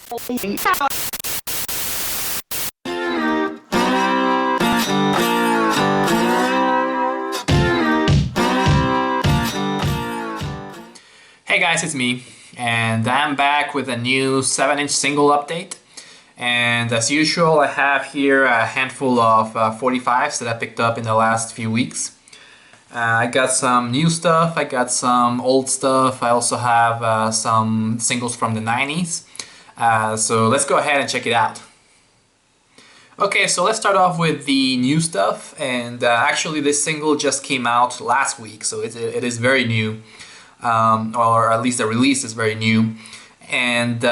Hey guys, it's me, and I'm back with a new 7-inch single update. And as usual, I have here a handful of 45s that I picked up in the last few weeks. I got some new stuff, I got some old stuff, I also have some singles from the 90s. So let's go ahead and check it out. Okay, so let's start off with the new stuff, and actually this single just came out last week, so it is very new. Or at least the release is very new, and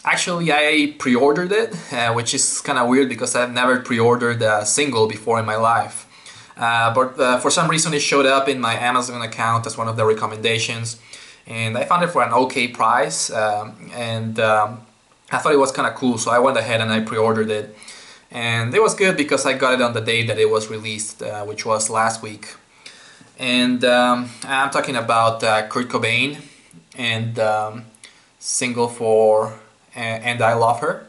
actually I pre-ordered it, which is kind of weird because I've never pre-ordered a single before in my life, but for some reason it showed up in my Amazon account as one of the recommendations, and I found it for an okay price, and I thought it was kind of cool, so I went ahead and I pre-ordered it, and it was good because I got it on the day that it was released, which was last week. And I'm talking about Kurt Cobain and single for And I Love Her,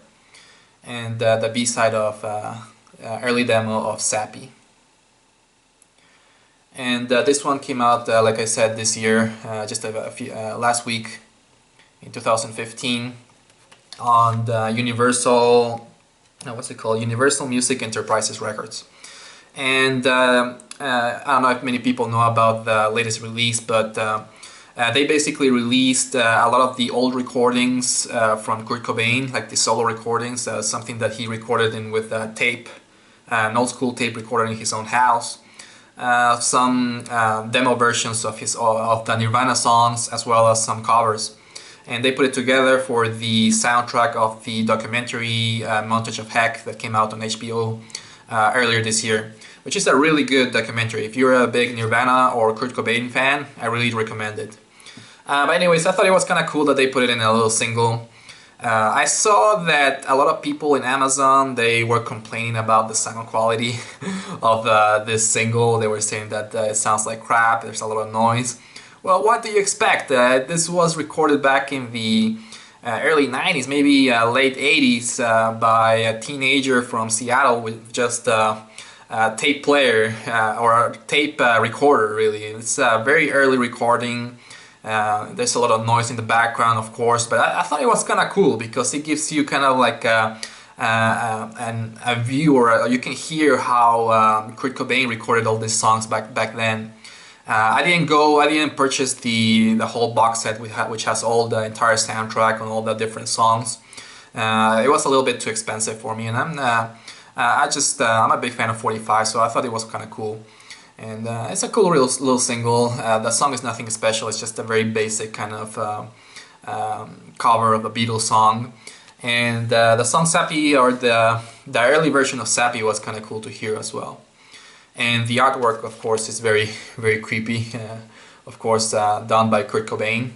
and the B-side of early demo of Sappy. And this one came out, like I said, this year, just a few, last week in 2015 on the Universal, what's it called? Universal Music Enterprises Records. And I don't know if many people know about the latest release, but they basically released a lot of the old recordings from Kurt Cobain, like the solo recordings, something that he recorded in with tape, an old school tape recorded in his own house, some demo versions of the Nirvana songs, as well as some covers. And they put it together for the soundtrack of the documentary Montage of Heck that came out on HBO earlier this year, which is a really good documentary. If you're a big Nirvana or Kurt Cobain fan, I really recommend it. But anyways, I thought it was kind of cool that they put it in a little single. I saw that a lot of people in Amazon, they were complaining about the sound quality of this single. They were saying that it sounds like crap, there's a lot of noise. Well, what do you expect? This was recorded back in the early 90s, maybe late 80s, by a teenager from Seattle with just a tape player or a tape recorder, really. It's a very early recording. There's a lot of noise in the background, of course, but I thought it was kind of cool because it gives you kind of like a view, or you can hear how Kurt Cobain recorded all these songs back then. I didn't purchase the whole box set which has all the entire soundtrack on all the different songs. It was a little bit too expensive for me, and I'm a big fan of 45, so I thought it was kind of cool. And it's a cool little single. The song is nothing special, it's just a very basic kind of cover of a Beatles song. And the song Sappy, or the early version of Sappy, was kind of cool to hear as well. And the artwork, of course, is very, very creepy. Of course, done by Kurt Cobain.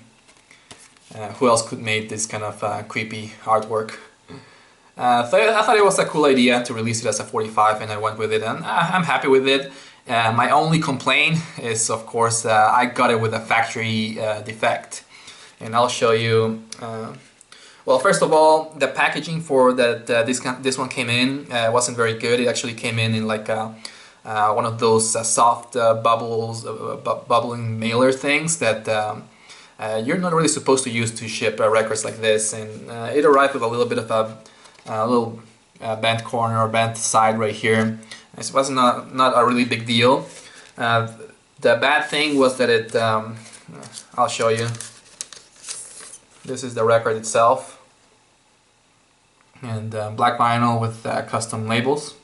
Who else could make this kind of creepy artwork? I thought it was a cool idea to release it as a 45, and I went with it, and I'm happy with it. My only complaint is, of course, I got it with a factory defect, and I'll show you. Well, first of all, the packaging for that this one came in wasn't very good. It actually came in like one of those soft bubbling mailer things that you're not really supposed to use to ship records like this, and it arrived with a little bit of a little bent corner or bent side right here. It was not a really big deal. The bad thing was that it, I'll show you. This is the record itself, and black vinyl with custom labels.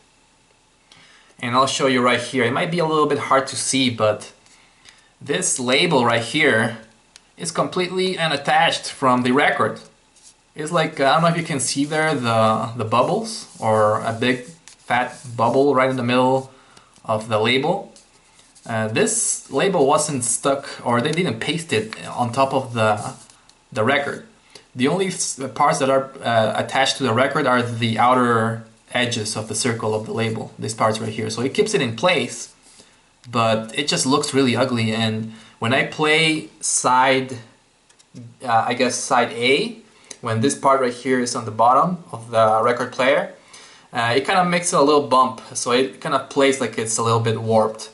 And I'll show you right here. It might be a little bit hard to see, but this label right here is completely unattached from the record. It's like, I don't know if you can see there the bubbles, or a big fat bubble right in the middle of the label. This label wasn't stuck, or they didn't paste it on top of the record. The only parts that are attached to the record are the outer edges of the circle of the label, these parts right here. So it keeps it in place, but it just looks really ugly. And when I play side, I guess side A, when this part right here is on the bottom of the record player, it kind of makes a little bump, so it kind of plays like it's a little bit warped.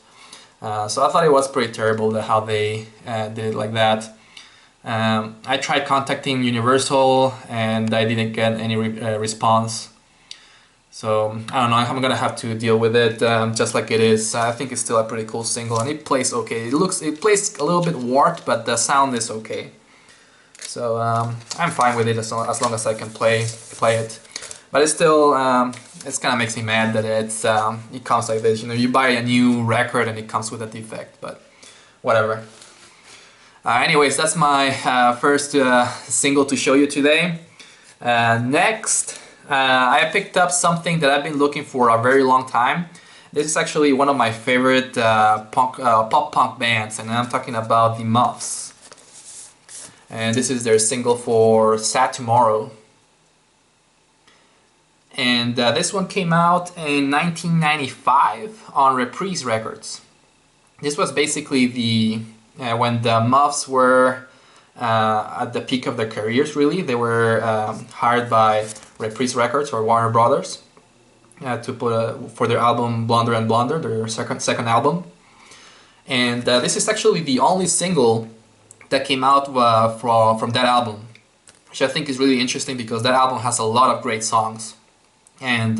So I thought it was pretty terrible how they did it like that. I tried contacting Universal and I didn't get any response. So I don't know, I'm gonna have to deal with it just like it is. I think it's still a pretty cool single and it plays okay. It plays a little bit warped, but the sound is okay. So I'm fine with it as long as I can play it. But it's still, it kind of makes me mad that it comes like this. You know, you buy a new record and it comes with a defect, but whatever. Anyways, that's my first single to show you today. Next, I picked up something that I've been looking for a very long time. This is actually one of my favorite pop-punk bands, and I'm talking about the Muffs. And this is their single for Sad Tomorrow. And this one came out in 1995 on Reprise Records. This was basically when the Muffs were at the peak of their careers, really. They were hired by Reprise Records or Warner Brothers to put for their album Blonder and Blonder, their second album. And this is actually the only single that came out from that album, which I think is really interesting because that album has a lot of great songs. And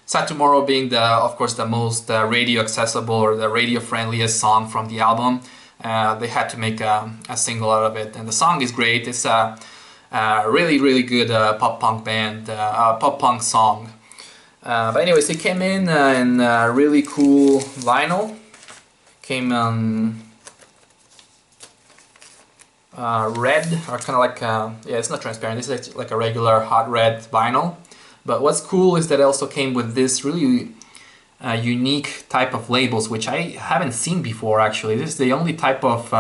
Sad Tomorrow being of course the most radio accessible or the radio friendliest song from the album, they had to make a single out of it. And the song is great. It's a really good pop-punk band, pop-punk song. But anyways, it came in really cool vinyl. Came on red, or kind of like, yeah, it's not transparent. This is like a regular hot red vinyl. But what's cool is that it also came with this really unique type of labels, which I haven't seen before actually. This is the only type of,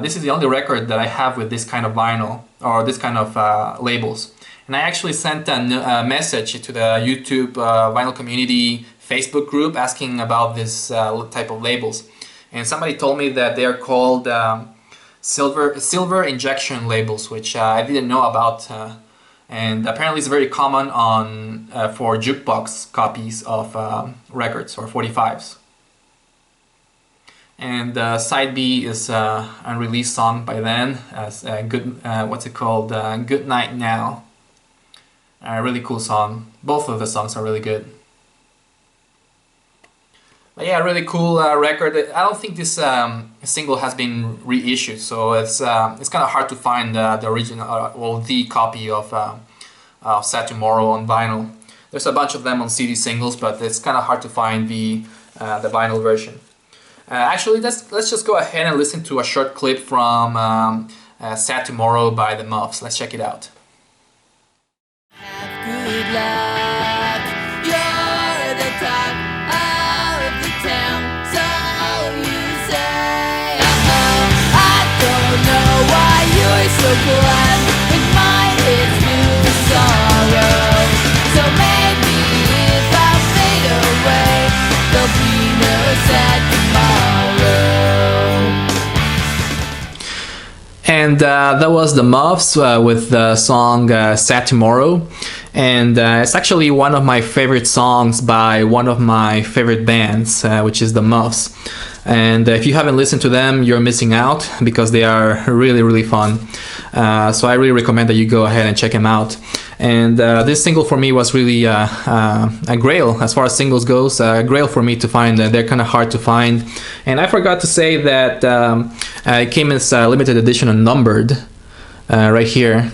this is the only record that I have with this kind of vinyl, or this kind of labels. And I actually sent a message to the YouTube vinyl community Facebook group asking about this type of labels. And somebody told me that they are called silver injection labels, which I didn't know about. And apparently it's very common for jukebox copies of records or 45s. And side B is an unreleased song by then, as what's it called? Good Night Now. A really cool song. Both of the songs are really good. But yeah, really cool record. I don't think this single has been reissued, so it's kind of hard to find the original, well, the copy of Sad Tomorrow on vinyl. There's a bunch of them on CD singles, but it's kind of hard to find the vinyl version. Actually, let's just go ahead and listen to a short clip from Sad Tomorrow by the Muffs. Let's check it out. Have good luck. You're the top of the town, so you say. I don't know why you're so glad. It might hit new sorrow. So maybe if I fade away, there'll be no sad tomorrow. And that was the Muffs with the song Sad Tomorrow. And it's actually one of my favorite songs by one of my favorite bands, which is the Muffs. And if you haven't listened to them, you're missing out because they are really fun. So I really recommend that you go ahead and check them out. And this single for me was really a grail as far as singles goes, a grail for me to find. They're kind of hard to find. And I forgot to say that it came as a limited edition and numbered right here.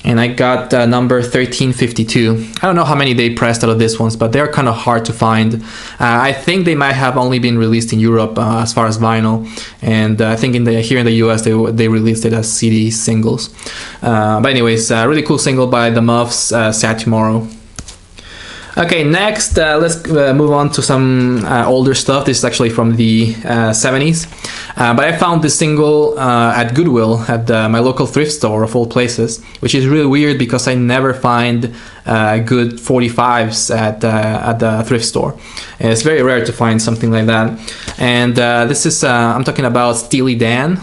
And I got number 1352. I don't know how many they pressed out of this ones, but they're kind of hard to find. I think they might have only been released in Europe as far as vinyl, and I think here in the US they released it as CD singles. But anyways, really cool single by the Muffs, Sad Tomorrow. Okay, next let's move on to some older stuff. This is actually from the 70s. But I found this single at Goodwill, at my local thrift store of all places, which is really weird because I never find good 45s at the thrift store. And it's very rare to find something like that. And this is, I'm talking about Steely Dan.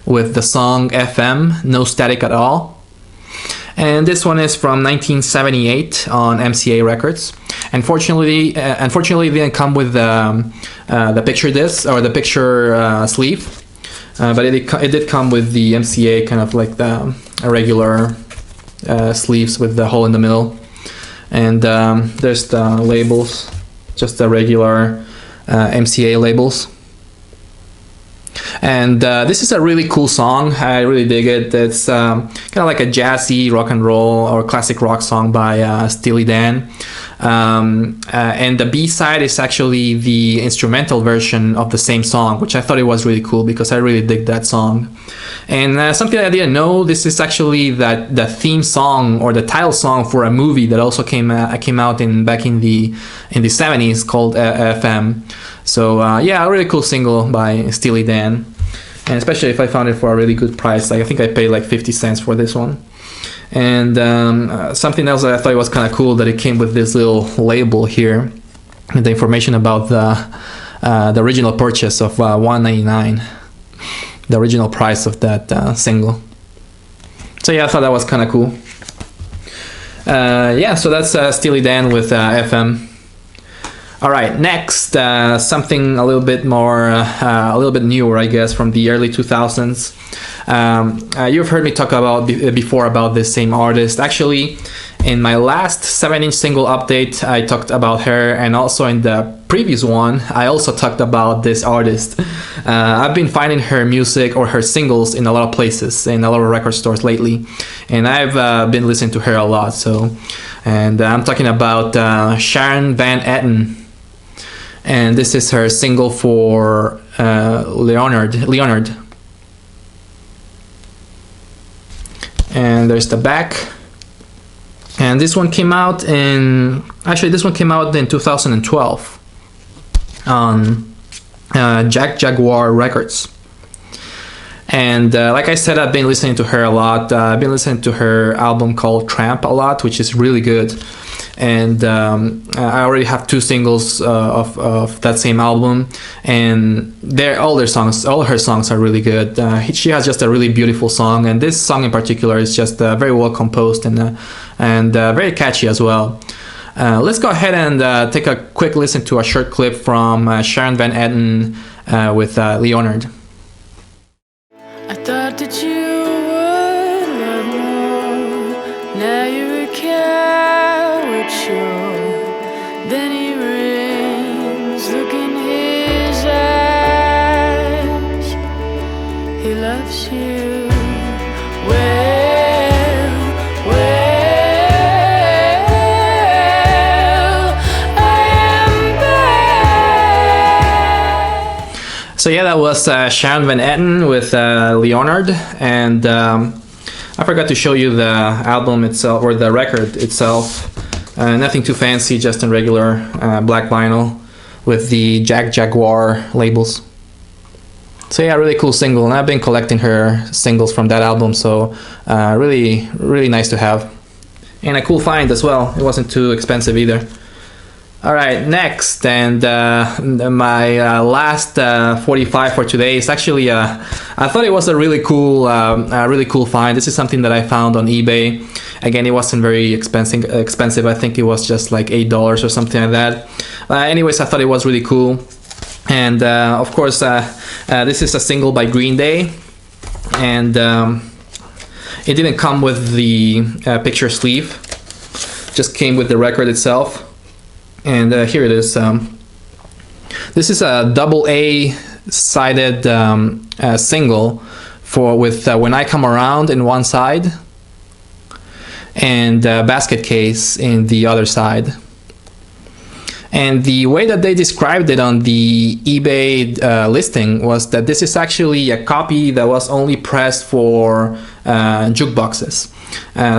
with the song FM, No Static at All. And this one is from 1978 on MCA Records. Unfortunately, it didn't come with the picture disc or the picture sleeve, but it did come with the MCA kind of like the regular sleeves with the hole in the middle. And there's the labels, just the regular MCA labels. And this is a really cool song. I really dig it. It's kind of like a jazzy rock and roll or classic rock song by Steely Dan. And the B-side is actually the instrumental version of the same song, which I thought it was really cool because I really dig that song. And something I didn't know, this is actually the theme song or the title song for a movie that also came out back in the 70s called FM. So yeah, a really cool single by Steely Dan, and especially if I found it for a really good price. Like I think I paid like 50 cents for this one. And something else that I thought was kind of cool, that it came with this little label here, with the information about the original purchase of $1.99, the original price of that single. So yeah, I thought that was kind of cool. Yeah, so that's Steely Dan with FM. All right, next, something a little bit more, a little bit newer, I guess, from the early 2000s. You've heard me talk about before about this same artist. Actually, in my last 7-inch single update, I talked about her, and also in the previous one, I also talked about this artist. I've been finding her music or her singles in a lot of places, in a lot of record stores lately, and I've been listening to her a lot. So, and I'm talking about Sharon Van Etten. And this is her single for Leonard. And there's the back. And this one came out in 2012 on Jaguar Records. And like I said, I've been listening to her a lot. I've been listening to her album called Tramp a lot, which is really good. And I already have 2 singles of that same album, and all her songs are really good. She has just a really beautiful song, and this song in particular is just very well composed and very catchy as well. Let's go ahead and take a quick listen to a short clip from Sharon Van Etten with Leonard. I thought that you would love more. Now you're a coward, sure. Then he rings, look in his eyes. He loves you. Well, I am back. So yeah, that was Sharon Van Etten with Leonard, and I forgot to show you the album itself, or the record itself. Nothing too fancy, just in regular black vinyl with the Jaguar labels. So yeah, really cool single, and I've been collecting her singles from that album, so really nice to have. And a cool find as well, it wasn't too expensive either. Alright, next, and my last 45 for today is actually, I thought it was a really cool find. This is something that I found on eBay. Again, it wasn't very expensive. I think it was just like $8 or something like that. Anyways, I thought it was really cool. And of course, this is a single by Green Day. And it didn't come with the picture sleeve. Just came with the record itself. And here it is. This is a double-A sided single with When I Come Around in one side and Basket Case in the other side. And the way that they described it on the eBay listing was that this is actually a copy that was only pressed for jukeboxes.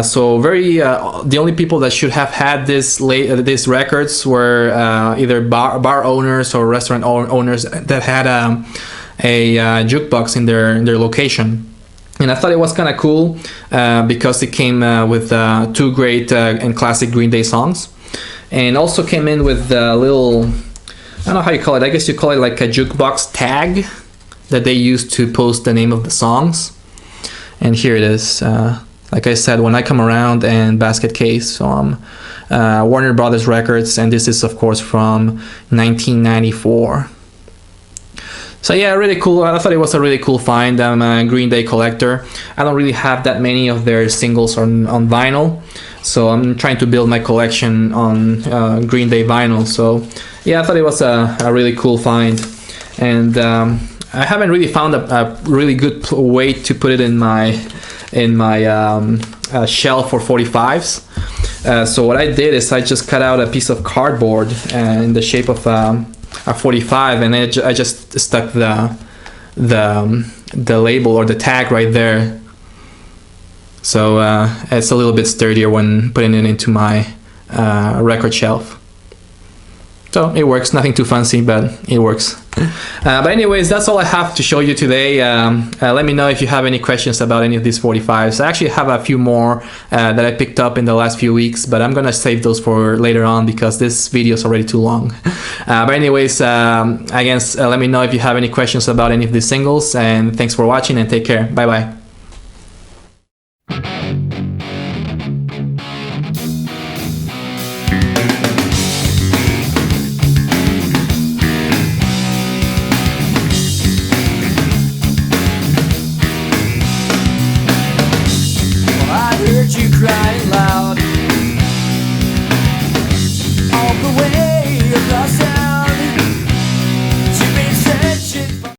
So the only people that should have had these records were either bar owners or restaurant owners that had a jukebox in their location. And I thought it was kind of cool because it came with 2 great and classic Green Day songs, and also came in with a little, I don't know how you call it, I guess you call it like a jukebox tag that they use to post the name of the songs. And here it is. Like I said, When I Come Around and Basket Case from Warner Brothers Records, and this is of course from 1994. So yeah, really cool. I thought it was a really cool find. I'm a Green Day collector. I don't really have that many of their singles on vinyl, so I'm trying to build my collection on Green Day vinyl. So yeah, I thought it was a really cool find, and I haven't really found a really good way to put it in my shelf for 45s. So what I did is I just cut out a piece of cardboard in the shape of a 45, and I just stuck the label or the tag right there. So it's a little bit sturdier when putting it into my record shelf. So it works, nothing too fancy, but it works. But anyways, that's all I have to show you today. Let me know if you have any questions about any of these 45s. I actually have a few more that I picked up in the last few weeks, but I'm gonna save those for later on because this video is already too long. But anyways, again, let me know if you have any questions about any of these singles, and thanks for watching and take care. Bye bye.